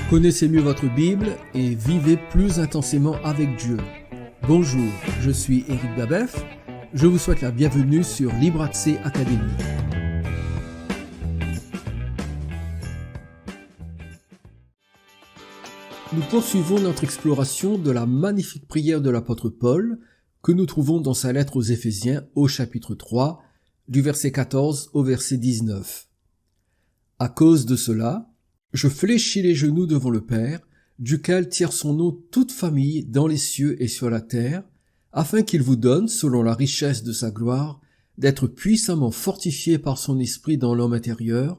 Connaissez mieux votre Bible et vivez plus intensément avec Dieu. Bonjour, je suis Éric Babeuf. Je vous souhaite la bienvenue sur Libre Accès Académie. Nous poursuivons notre exploration de la magnifique prière de l'apôtre Paul que nous trouvons dans sa lettre aux Éphésiens au chapitre 3, du verset 14 au verset 19. À cause de cela, je fléchis les genoux devant le Père, duquel tire son nom toute famille dans les cieux et sur la terre, afin qu'il vous donne, selon la richesse de sa gloire, d'être puissamment fortifiés par son esprit dans l'homme intérieur,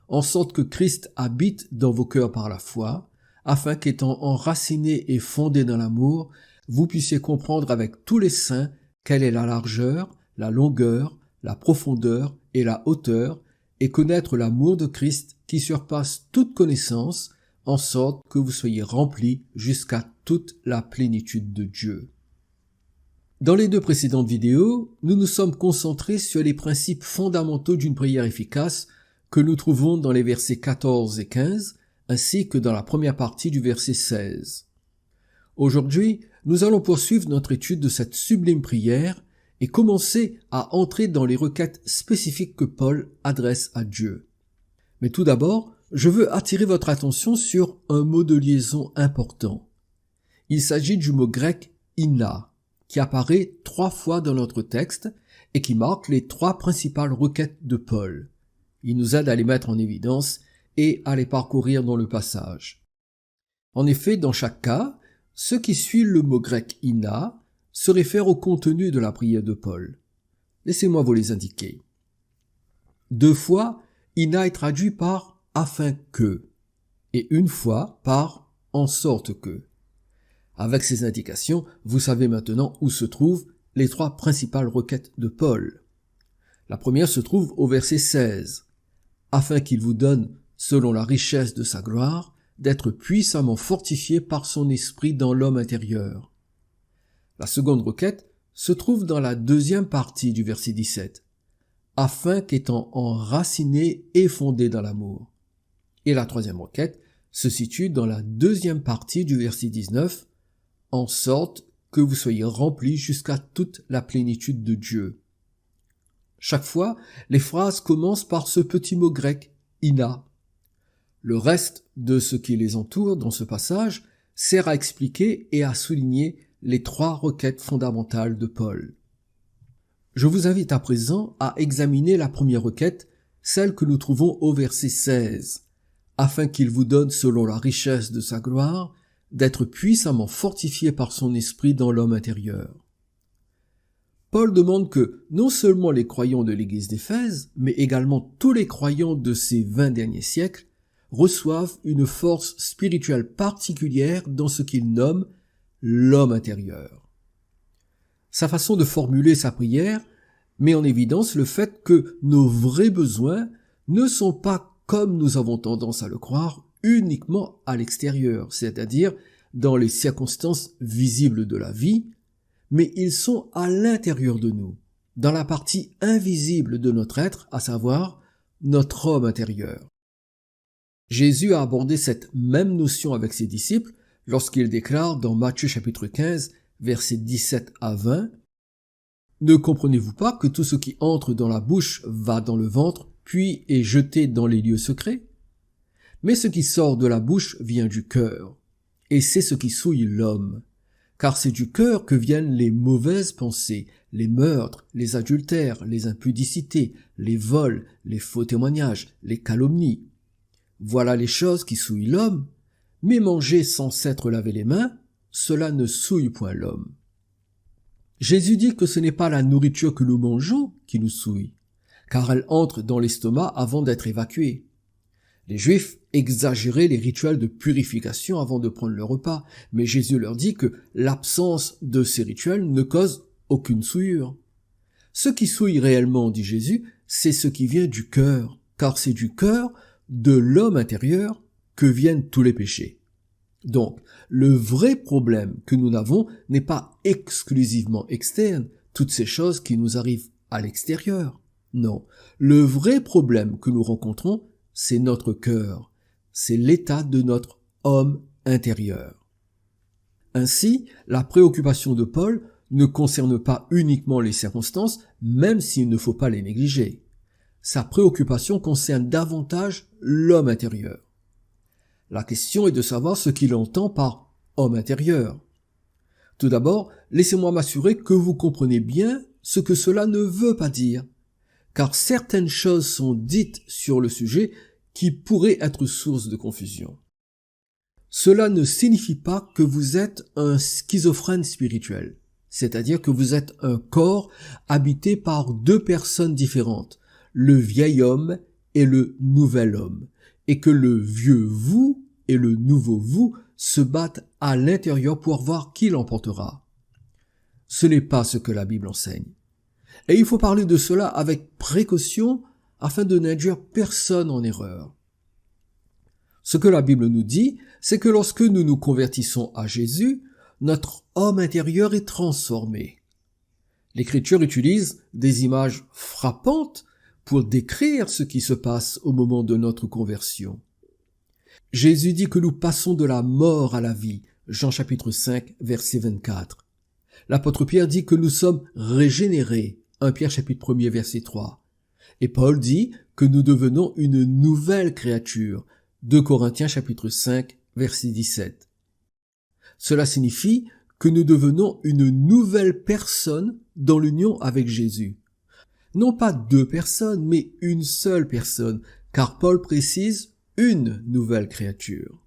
en sorte que Christ habite dans vos cœurs par la foi, afin qu'étant enracinés et fondés dans l'amour, vous puissiez comprendre avec tous les saints quelle est la largeur, la longueur, la profondeur et la hauteur, et connaître l'amour de Christ qui surpasse toute connaissance, en sorte que vous soyez remplis jusqu'à toute la plénitude de Dieu. Dans les deux précédentes vidéos, nous nous sommes concentrés sur les principes fondamentaux d'une prière efficace que nous trouvons dans les versets 14 et 15, ainsi que dans la première partie du verset 16. Aujourd'hui, nous allons poursuivre notre étude de cette sublime prière et commencer à entrer dans les requêtes spécifiques que Paul adresse à Dieu. Mais tout d'abord, je veux attirer votre attention sur un mot de liaison important. Il s'agit du mot grec « ina », qui apparaît 3 fois dans notre texte et qui marque les 3 principales requêtes de Paul. Il nous aide à les mettre en évidence et à les parcourir dans le passage. En effet, dans chaque cas, ce qui suit le mot grec « ina » se réfère au contenu de la prière de Paul. Laissez-moi vous les indiquer. 2 fois, ina est traduit par « afin que » et 1 fois par « en sorte que ». Avec ces indications, vous savez maintenant où se trouvent les 3 principales requêtes de Paul. La première se trouve au verset 16, « afin qu'il vous donne, selon la richesse de sa gloire, d'être puissamment fortifié par son esprit dans l'homme intérieur. » La seconde requête se trouve dans la deuxième partie du verset 17, « afin qu'étant enraciné et fondé dans l'amour ». Et la troisième requête se situe dans la deuxième partie du verset 19, « en sorte que vous soyez remplis jusqu'à toute la plénitude de Dieu ». Chaque fois, les phrases commencent par ce petit mot grec, « ina ». Le reste de ce qui les entoure dans ce passage sert à expliquer et à souligner les 3 requêtes fondamentales de Paul. Je vous invite à présent à examiner la première requête, celle que nous trouvons au verset 16, « afin qu'il vous donne selon la richesse de sa gloire, d'être puissamment fortifié par son esprit dans l'homme intérieur. » Paul demande que non seulement les croyants de l'église d'Éphèse, mais également tous les croyants de ces 20 derniers siècles reçoivent une force spirituelle particulière dans ce qu'il nomme l'homme intérieur. Sa façon de formuler sa prière met en évidence le fait que nos vrais besoins ne sont pas, comme nous avons tendance à le croire, uniquement à l'extérieur, c'est-à-dire dans les circonstances visibles de la vie, mais ils sont à l'intérieur de nous, dans la partie invisible de notre être, à savoir notre homme intérieur. Jésus a abordé cette même notion avec ses disciples lorsqu'il déclare dans Matthieu chapitre 15, versets 17 à 20, « Ne comprenez-vous pas que tout ce qui entre dans la bouche va dans le ventre, puis est jeté dans les lieux secrets? Mais ce qui sort de la bouche vient du cœur, et c'est ce qui souille l'homme. Car c'est du cœur que viennent les mauvaises pensées, les meurtres, les adultères, les impudicités, les vols, les faux témoignages, les calomnies. Voilà les choses qui souillent l'homme, mais manger sans s'être lavé les mains, cela ne souille point l'homme. » Jésus dit que ce n'est pas la nourriture que nous mangeons qui nous souille, car elle entre dans l'estomac avant d'être évacuée. Les Juifs exagéraient les rituels de purification avant de prendre le repas, mais Jésus leur dit que l'absence de ces rituels ne cause aucune souillure. Ce qui souille réellement, dit Jésus, c'est ce qui vient du cœur, car c'est du cœur, de l'homme intérieur, que viennent tous les péchés. Donc, le vrai problème que nous avons n'est pas exclusivement externe, toutes ces choses qui nous arrivent à l'extérieur. Non, le vrai problème que nous rencontrons, c'est notre cœur, c'est l'état de notre homme intérieur. Ainsi, la préoccupation de Paul ne concerne pas uniquement les circonstances, même s'il ne faut pas les négliger. Sa préoccupation concerne davantage l'homme intérieur. La question est de savoir ce qu'il entend par homme intérieur. Tout d'abord, laissez-moi m'assurer que vous comprenez bien ce que cela ne veut pas dire, car certaines choses sont dites sur le sujet qui pourraient être source de confusion. Cela ne signifie pas que vous êtes un schizophrène spirituel, c'est-à-dire que vous êtes un corps habité par deux personnes différentes, le vieil homme et le nouvel homme, et que le vieux vous et le nouveau vous se battent à l'intérieur pour voir qui l'emportera. Ce n'est pas ce que la Bible enseigne. Et il faut parler de cela avec précaution afin de n'induire personne en erreur. Ce que la Bible nous dit, c'est que lorsque nous nous convertissons à Jésus, notre homme intérieur est transformé. L'Écriture utilise des images frappantes pour décrire ce qui se passe au moment de notre conversion. Jésus dit que nous passons de la mort à la vie, Jean chapitre 5, verset 24. L'apôtre Pierre dit que nous sommes régénérés, 1 Pierre chapitre 1, verset 3. Et Paul dit que nous devenons une nouvelle créature, 2 Corinthiens chapitre 5, verset 17. Cela signifie que nous devenons une nouvelle personne dans l'union avec Jésus. Non pas deux personnes, mais une seule personne, car Paul précise une nouvelle créature.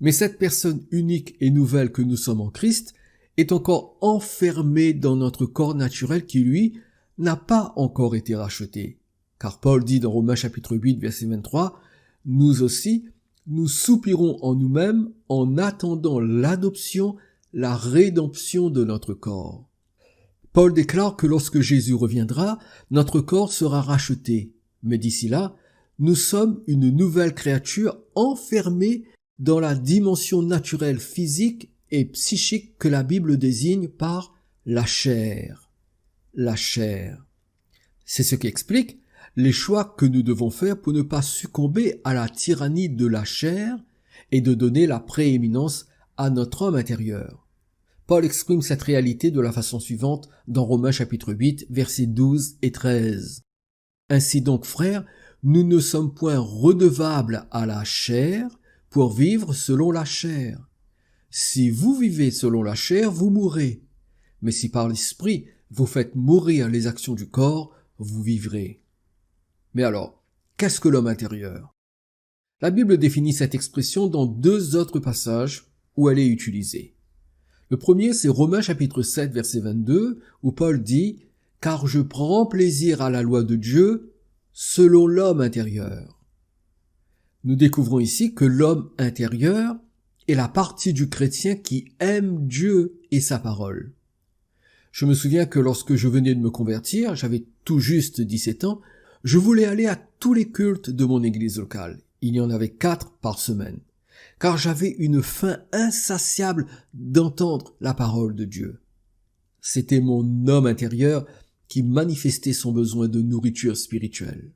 Mais cette personne unique et nouvelle que nous sommes en Christ est encore enfermée dans notre corps naturel qui, lui, n'a pas encore été racheté. Car Paul dit dans Romains chapitre 8, verset 23, « Nous aussi, nous soupirons en nous-mêmes en attendant l'adoption, la rédemption de notre corps. » Paul déclare que lorsque Jésus reviendra, notre corps sera racheté. Mais d'ici là, nous sommes une nouvelle créature enfermée dans la dimension naturelle physique et psychique que la Bible désigne par la chair. La chair. C'est ce qui explique les choix que nous devons faire pour ne pas succomber à la tyrannie de la chair et de donner la prééminence à notre homme intérieur. Paul exprime cette réalité de la façon suivante dans Romains chapitre 8, versets 12 et 13. Ainsi donc, frères, nous ne sommes point redevables à la chair pour vivre selon la chair. Si vous vivez selon la chair, vous mourrez. Mais si par l'esprit vous faites mourir les actions du corps, vous vivrez. Mais alors, qu'est-ce que l'homme intérieur? La Bible définit cette expression dans deux autres passages où elle est utilisée. Le premier, c'est Romains chapitre 7, verset 22, où Paul dit « Car je prends plaisir à la loi de Dieu selon l'homme intérieur. » Nous découvrons ici que l'homme intérieur est la partie du chrétien qui aime Dieu et sa parole. Je me souviens que lorsque je venais de me convertir, j'avais tout juste 17 ans, je voulais aller à tous les cultes de mon église locale. Il y en avait 4 par semaine. Car j'avais une faim insatiable d'entendre la parole de Dieu. C'était mon homme intérieur qui manifestait son besoin de nourriture spirituelle.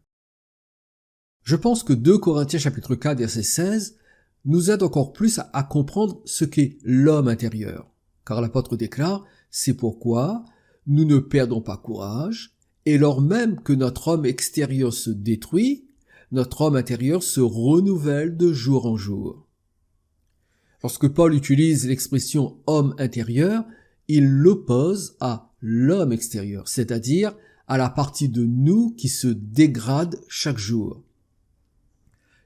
Je pense que 2 Corinthiens chapitre 4 verset 16 nous aide encore plus à comprendre ce qu'est l'homme intérieur. Car l'apôtre déclare « C'est pourquoi nous ne perdons pas courage, et lors même que notre homme extérieur se détruit, notre homme intérieur se renouvelle de jour en jour. » Lorsque Paul utilise l'expression « homme intérieur », il l'oppose à l'homme extérieur, c'est-à-dire à la partie de nous qui se dégrade chaque jour.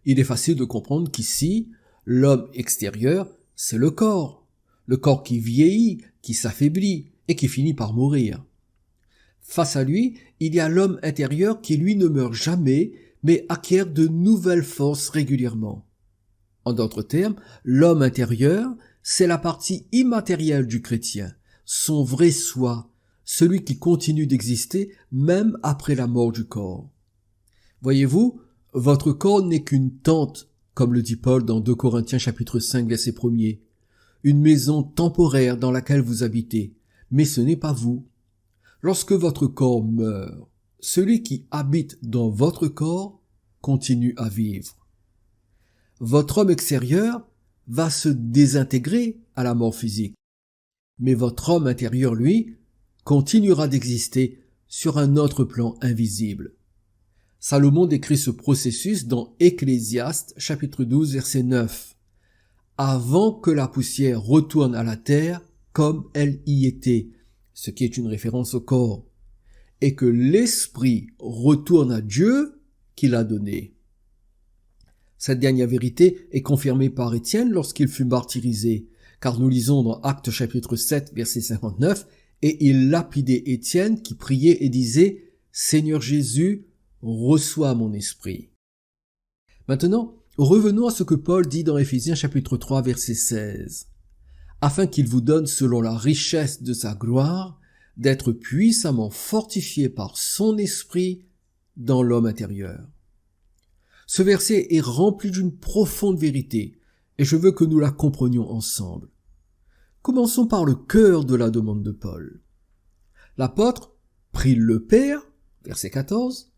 Il est facile de comprendre qu'ici, l'homme extérieur, c'est le corps qui vieillit, qui s'affaiblit et qui finit par mourir. Face à lui, il y a l'homme intérieur qui, lui, ne meurt jamais, mais acquiert de nouvelles forces régulièrement. En d'autres termes, l'homme intérieur, c'est la partie immatérielle du chrétien, son vrai soi, celui qui continue d'exister même après la mort du corps. Voyez-vous, votre corps n'est qu'une tente, comme le dit Paul dans 2 Corinthiens chapitre 5 verset 1er, une maison temporaire dans laquelle vous habitez, mais ce n'est pas vous. Lorsque votre corps meurt, celui qui habite dans votre corps continue à vivre. Votre homme extérieur, va se désintégrer à la mort physique. Mais votre homme intérieur, lui, continuera d'exister sur un autre plan invisible. Salomon décrit ce processus dans Ecclésiaste, chapitre 12, verset 9. Avant que la poussière retourne à la terre comme elle y était, ce qui est une référence au corps, et que l'esprit retourne à Dieu qui l'a donné. Cette dernière vérité est confirmée par Étienne lorsqu'il fut martyrisé, car nous lisons dans Actes chapitre 7, verset 59, et il lapidait Étienne qui priait et disait « Seigneur Jésus, reçois mon esprit ». Maintenant, revenons à ce que Paul dit dans Éphésiens chapitre 3, verset 16. Afin qu'il vous donne selon la richesse de sa gloire, d'être puissamment fortifié par son esprit dans l'homme intérieur. Ce verset est rempli d'une profonde vérité, et je veux que nous la comprenions ensemble. Commençons par le cœur de la demande de Paul. L'apôtre prie le Père, verset 14,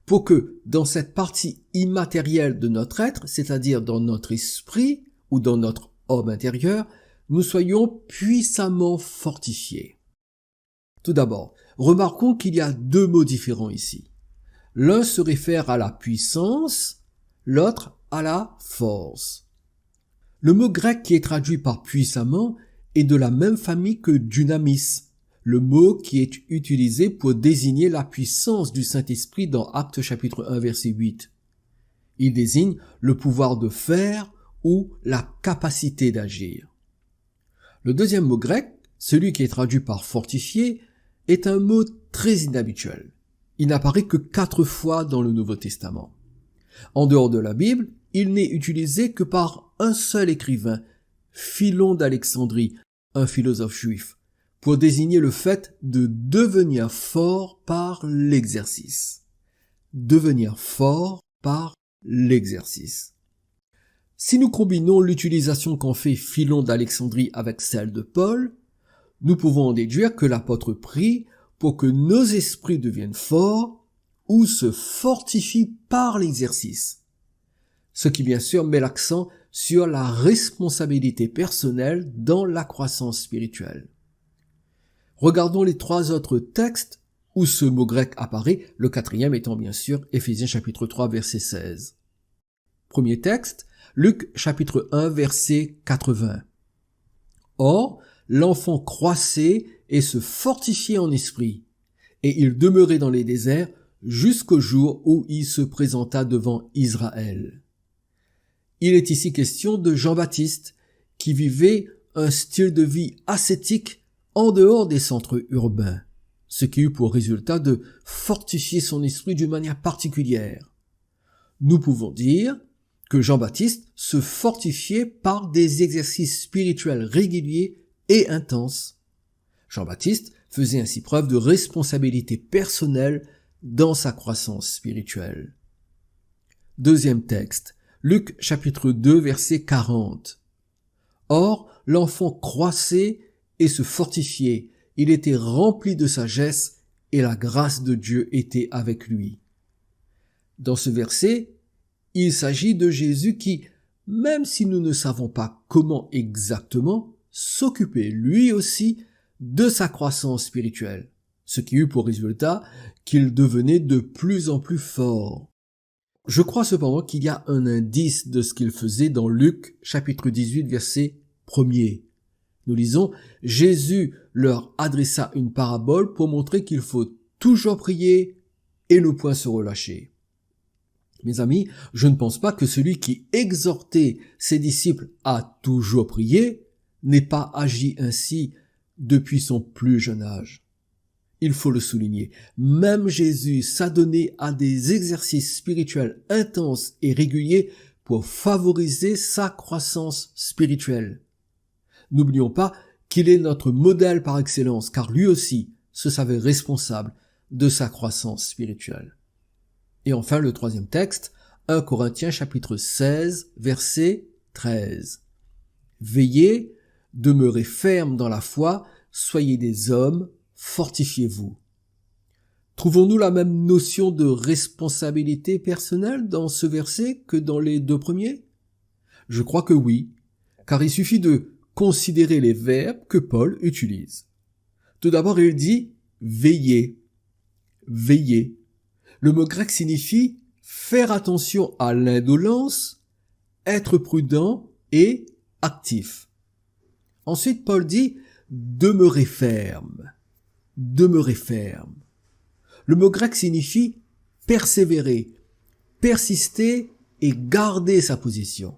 pour que dans cette partie immatérielle de notre être, c'est-à-dire dans notre esprit ou dans notre homme intérieur, nous soyons puissamment fortifiés. Tout d'abord, remarquons qu'il y a deux mots différents ici. L'un se réfère à la puissance, l'autre à la force. Le mot grec qui est traduit par puissamment est de la même famille que dunamis, le mot qui est utilisé pour désigner la puissance du Saint-Esprit dans Actes chapitre 1 verset 8. Il désigne le pouvoir de faire ou la capacité d'agir. Le deuxième mot grec, celui qui est traduit par fortifié, est un mot très inhabituel. Il n'apparaît que 4 fois dans le Nouveau Testament. En dehors de la Bible, il n'est utilisé que par un seul écrivain, Philon d'Alexandrie, un philosophe juif, pour désigner le fait de devenir fort par l'exercice. Devenir fort par l'exercice. Si nous combinons l'utilisation qu'en fait Philon d'Alexandrie avec celle de Paul, nous pouvons en déduire que l'apôtre prie pour que nos esprits deviennent forts ou se fortifient par l'exercice. Ce qui bien sûr met l'accent sur la responsabilité personnelle dans la croissance spirituelle. Regardons les 3 autres textes où ce mot grec apparaît, le 4e étant bien sûr Éphésiens chapitre 3 verset 16. Premier texte, Luc chapitre 1 verset 80. Or, l'enfant croissait et se fortifiait en esprit, et il demeurait dans les déserts jusqu'au jour où il se présenta devant Israël. Il est ici question de Jean-Baptiste, qui vivait un style de vie ascétique en dehors des centres urbains, ce qui eut pour résultat de fortifier son esprit d'une manière particulière. Nous pouvons dire que Jean-Baptiste se fortifiait par des exercices spirituels réguliers et intenses. Jean-Baptiste faisait ainsi preuve de responsabilité personnelle dans sa croissance spirituelle. Deuxième texte, Luc chapitre 2 verset 40. Or, l'enfant croissait et se fortifiait, il était rempli de sagesse et la grâce de Dieu était avec lui. Dans ce verset, il s'agit de Jésus qui, même si nous ne savons pas comment exactement, s'occupait lui aussi de sa croissance spirituelle, ce qui eut pour résultat qu'il devenait de plus en plus fort. Je crois cependant qu'il y a un indice de ce qu'il faisait dans Luc chapitre 18 verset 1er. Nous lisons « Jésus leur adressa une parabole pour montrer qu'il faut toujours prier et ne point se relâcher. » Mes amis, je ne pense pas que celui qui exhortait ses disciples à toujours prier n'ait pas agi ainsi depuis son plus jeune âge. Il faut le souligner, même Jésus s'adonnait à des exercices spirituels intenses et réguliers pour favoriser sa croissance spirituelle. N'oublions pas qu'il est notre modèle par excellence, car lui aussi se savait responsable de sa croissance spirituelle. Et enfin, le troisième texte, 1 Corinthiens chapitre 16, verset 13. Veillez, demeurez fermes dans la foi, soyez des hommes, fortifiez-vous. Trouvons-nous la même notion de responsabilité personnelle dans ce verset que dans les 2 premiers? Je crois que oui. car il suffit de considérer les verbes que Paul utilise. Tout d'abord, il dit « veiller »,« veiller ». Le mot grec signifie « faire attention à l'indolence »,« être prudent » et « actif ». Ensuite, Paul dit « demeurer ferme »,« demeurer ferme ». Le mot grec signifie « persévérer », persister et garder sa position.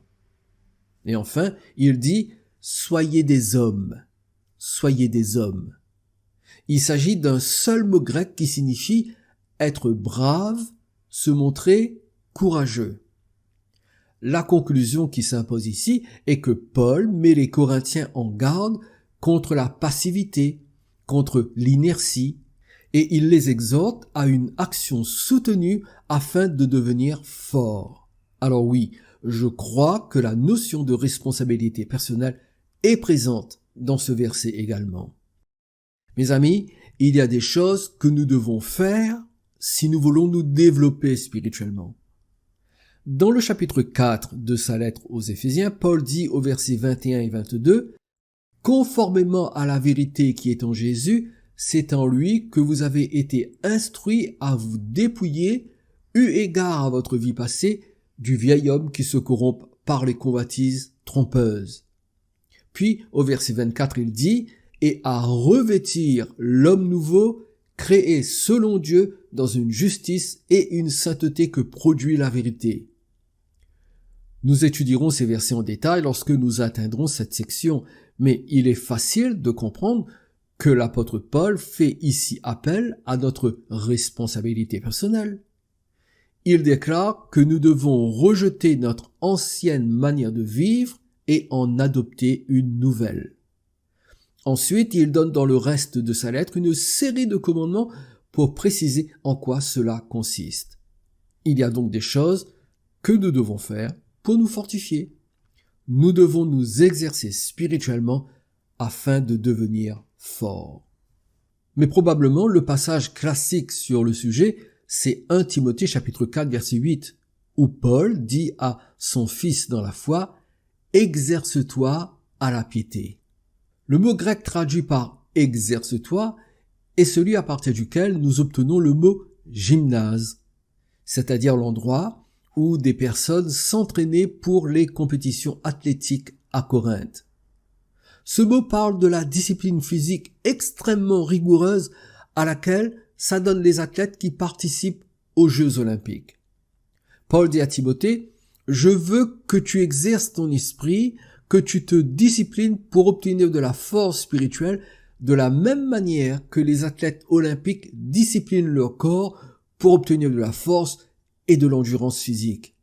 Et enfin, il dit « soyez des hommes », « soyez des hommes ». Il s'agit d'un seul mot grec qui signifie être brave, se montrer courageux. La conclusion qui s'impose ici est que Paul met les Corinthiens en garde contre la passivité, contre l'inertie, et il les exhorte à une action soutenue afin de devenir forts. Alors oui, je crois que la notion de responsabilité personnelle est présente dans ce verset également. Mes amis, il y a des choses que nous devons faire si nous voulons nous développer spirituellement. Dans le chapitre 4 de sa lettre aux Éphésiens, Paul dit au verset 21 et 22 « Conformément à la vérité qui est en Jésus, c'est en lui que vous avez été instruits à vous dépouiller, eu égard à votre vie passée, du vieil homme qui se corrompt par les convoitises trompeuses. » Puis, au verset 24, il dit « Et à revêtir l'homme nouveau, créé selon Dieu dans une justice et une sainteté que produit la vérité. » Nous étudierons ces versets en détail lorsque nous atteindrons cette section, mais il est facile de comprendre que l'apôtre Paul fait ici appel à notre responsabilité personnelle. Il déclare que nous devons rejeter notre ancienne manière de vivre et en adopter une nouvelle. Ensuite, il donne dans le reste de sa lettre une série de commandements pour préciser en quoi cela consiste. Il y a donc des choses que nous devons faire pour nous fortifier. Nous devons nous exercer spirituellement afin de devenir forts. Mais probablement le passage classique sur le sujet, c'est 1 Timothée chapitre 4 verset 8, où Paul dit à son fils dans la foi « Exerce-toi à la piété ». Le mot grec traduit par « exerce-toi » est celui à partir duquel nous obtenons le mot « gymnase », c'est-à-dire l'endroit où des personnes s'entraînaient pour les compétitions athlétiques à Corinthe. Ce mot parle de la discipline physique extrêmement rigoureuse à laquelle s'adonnent les athlètes qui participent aux Jeux olympiques. Paul dit à Timothée « Je veux que tu exerces ton esprit, que tu te disciplines pour obtenir de la force spirituelle de la même manière que les athlètes olympiques disciplinent leur corps pour obtenir de la force et de l'endurance physique. »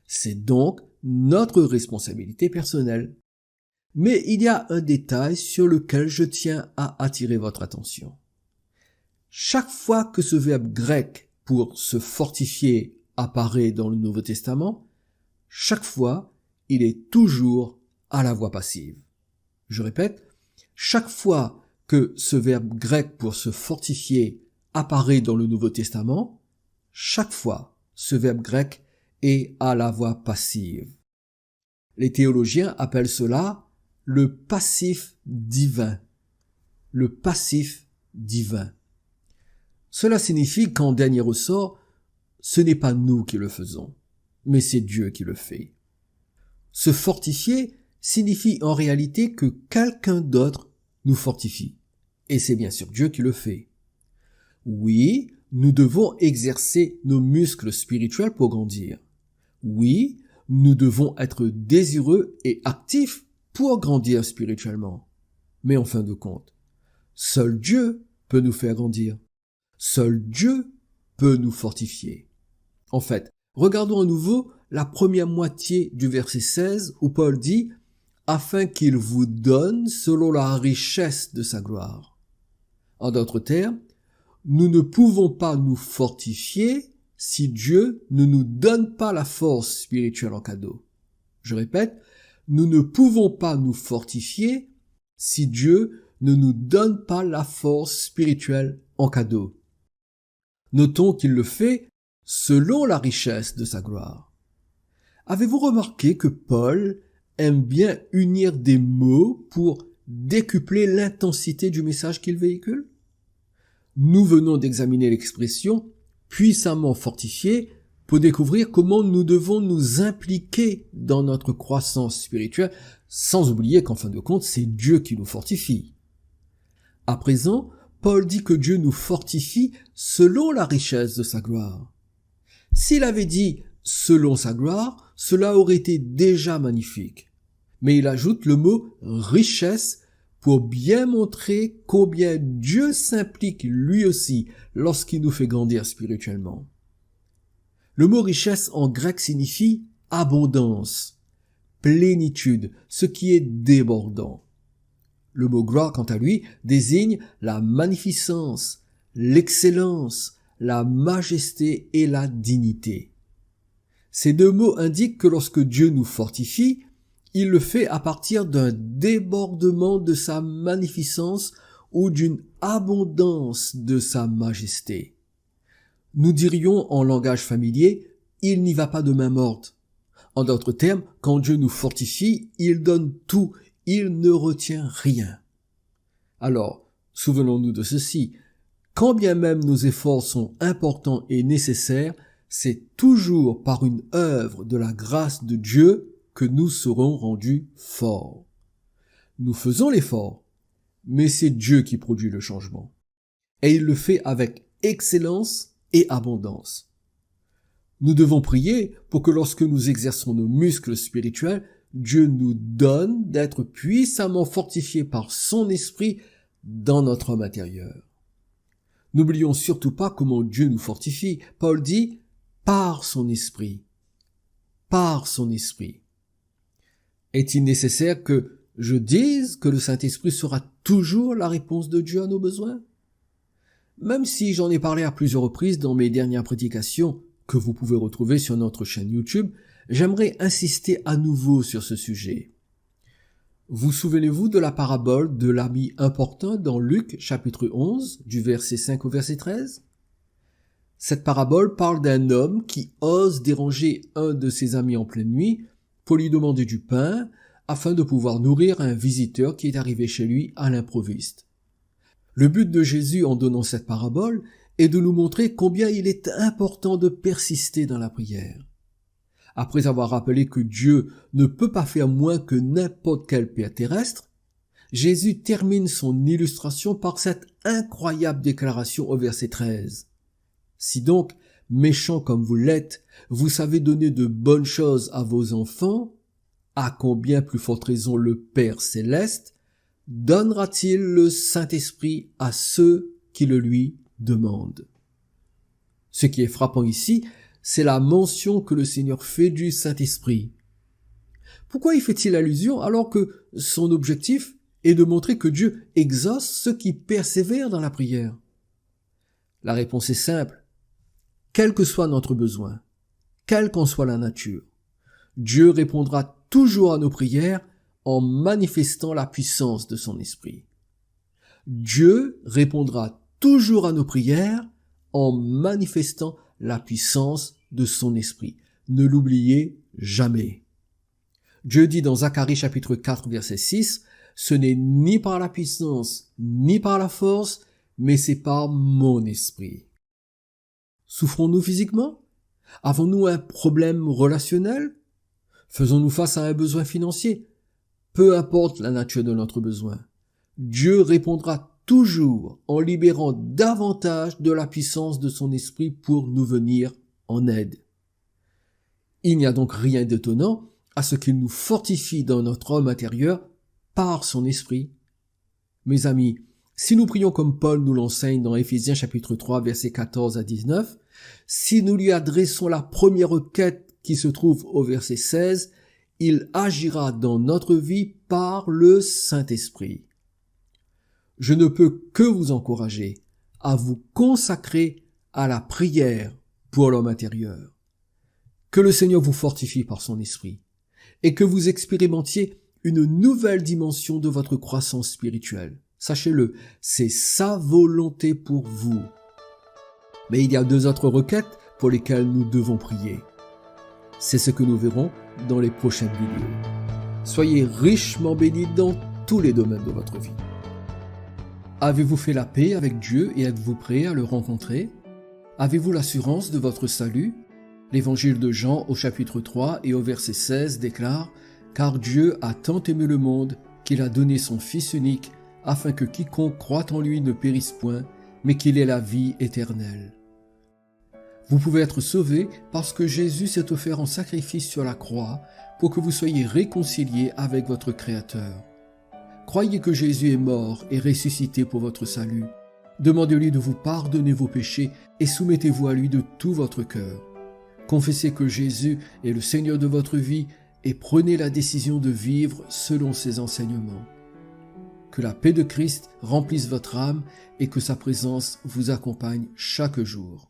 C'est donc notre responsabilité personnelle. Mais il y a un détail sur lequel je tiens à attirer votre attention. Chaque fois que ce verbe grec pour se fortifier apparaît dans le Nouveau Testament, chaque fois, il est toujours à la voix passive. Je répète, chaque fois que ce verbe grec pour se fortifier apparaît dans le Nouveau Testament, chaque fois, ce verbe grec est à la voix passive. Les théologiens appellent cela le passif divin. Le passif divin. Cela signifie qu'en dernier ressort, ce n'est pas nous qui le faisons, mais c'est Dieu qui le fait. Se fortifier signifie en réalité que quelqu'un d'autre nous fortifie. Et c'est bien sûr Dieu qui le fait. Oui, nous devons exercer nos muscles spirituels pour grandir. Oui, nous devons être désireux et actifs pour grandir spirituellement. Mais en fin de compte, seul Dieu peut nous faire grandir. Seul Dieu peut nous fortifier. En fait, regardons à nouveau la première moitié du verset 16 où Paul dit « afin qu'il vous donne selon la richesse de sa gloire ». En d'autres termes, nous ne pouvons pas nous fortifier si Dieu ne nous donne pas la force spirituelle en cadeau. Je répète, nous ne pouvons pas nous fortifier si Dieu ne nous donne pas la force spirituelle en cadeau. Notons qu'il le fait selon la richesse de sa gloire. Avez-vous remarqué que Paul aime bien unir des mots pour décupler l'intensité du message qu'il véhicule? Nous venons d'examiner l'expression puissamment fortifié pour découvrir comment nous devons nous impliquer dans notre croissance spirituelle, sans oublier qu'en fin de compte, c'est Dieu qui nous fortifie. À présent, Paul dit que Dieu nous fortifie selon la richesse de sa gloire. S'il avait dit selon sa gloire, cela aurait été déjà magnifique. Mais il ajoute le mot richesse pour bien montrer combien Dieu s'implique lui aussi lorsqu'il nous fait grandir spirituellement. Le mot richesse en grec signifie abondance, plénitude, ce qui est débordant. Le mot gloire, quant à lui, désigne la magnificence, l'excellence, la majesté et la dignité. Ces deux mots indiquent que lorsque Dieu nous fortifie, il le fait à partir d'un débordement de sa magnificence ou d'une abondance de sa majesté. Nous dirions en langage familier, il n'y va pas de main morte. En d'autres termes, quand Dieu nous fortifie, il donne tout, il ne retient rien. Alors, souvenons-nous de ceci, quand bien même nos efforts sont importants et nécessaires, c'est toujours par une œuvre de la grâce de Dieu que nous serons rendus forts. Nous faisons l'effort, mais c'est Dieu qui produit le changement. Et il le fait avec excellence et abondance. Nous devons prier pour que lorsque nous exerçons nos muscles spirituels, Dieu nous donne d'être puissamment fortifiés par son esprit dans notre homme intérieur. N'oublions surtout pas comment Dieu nous fortifie. Paul dit « par son esprit ». Par son esprit. Est-il nécessaire que je dise que le Saint-Esprit sera toujours la réponse de Dieu à nos besoins? Même si j'en ai parlé à plusieurs reprises dans mes dernières prédications, que vous pouvez retrouver sur notre chaîne YouTube, j'aimerais insister à nouveau sur ce sujet. Vous souvenez-vous de la parabole de l'ami importun dans Luc chapitre 11, du verset 5 au verset 13? Cette parabole parle d'un homme qui ose déranger un de ses amis en pleine nuit pour lui demander du pain afin de pouvoir nourrir un visiteur qui est arrivé chez lui à l'improviste. Le but de Jésus en donnant cette parabole est de nous montrer combien il est important de persister dans la prière. Après avoir rappelé que Dieu ne peut pas faire moins que n'importe quel père terrestre, Jésus termine son illustration par cette incroyable déclaration au verset 13. Si donc, méchants comme vous l'êtes, vous savez donner de bonnes choses à vos enfants, à combien plus forte raison le Père céleste donnera-t-il le Saint-Esprit à ceux qui le lui demandent? Ce qui est frappant ici, c'est la mention que le Seigneur fait du Saint-Esprit. Pourquoi y fait-il allusion alors que son objectif est de montrer que Dieu exauce ceux qui persévèrent dans la prière? La réponse est simple. Quel que soit notre besoin, quelle qu'en soit la nature, Dieu répondra toujours à nos prières en manifestant la puissance de son esprit. Dieu répondra toujours à nos prières en manifestant la puissance de son esprit. Ne l'oubliez jamais. Dieu dit dans Zacharie chapitre 4 verset 6, « Ce n'est ni par la puissance, ni par la force, mais c'est par mon esprit. » Souffrons-nous physiquement? Avons-nous un problème relationnel? Faisons-nous face à un besoin financier? Peu importe la nature de notre besoin, Dieu répondra toujours en libérant davantage de la puissance de son esprit pour nous venir en aide. Il n'y a donc rien d'étonnant à ce qu'il nous fortifie dans notre homme intérieur par son esprit. Mes amis, si nous prions comme Paul nous l'enseigne dans Éphésiens chapitre 3 versets 14 à 19, si nous lui adressons la première requête qui se trouve au verset 16, il agira dans notre vie par le Saint-Esprit. Je ne peux que vous encourager à vous consacrer à la prière pour l'homme intérieur. Que le Seigneur vous fortifie par son esprit et que vous expérimentiez une nouvelle dimension de votre croissance spirituelle. Sachez-le, c'est sa volonté pour vous. Mais il y a 2 autres requêtes pour lesquelles nous devons prier. C'est ce que nous verrons dans les prochaines vidéos. Soyez richement bénis dans tous les domaines de votre vie. Avez-vous fait la paix avec Dieu et êtes-vous prêt à le rencontrer? Avez-vous l'assurance de votre salut? L'évangile de Jean au chapitre 3 et au verset 16 déclare « Car Dieu a tant aimé le monde qu'il a donné son Fils unique afin que quiconque croit en lui ne périsse point, mais qu'il ait la vie éternelle. » Vous pouvez être sauvé parce que Jésus s'est offert en sacrifice sur la croix pour que vous soyez réconciliés avec votre Créateur. Croyez que Jésus est mort et ressuscité pour votre salut. Demandez-lui de vous pardonner vos péchés et soumettez-vous à lui de tout votre cœur. Confessez que Jésus est le Seigneur de votre vie et prenez la décision de vivre selon ses enseignements. Que la paix de Christ remplisse votre âme et que sa présence vous accompagne chaque jour.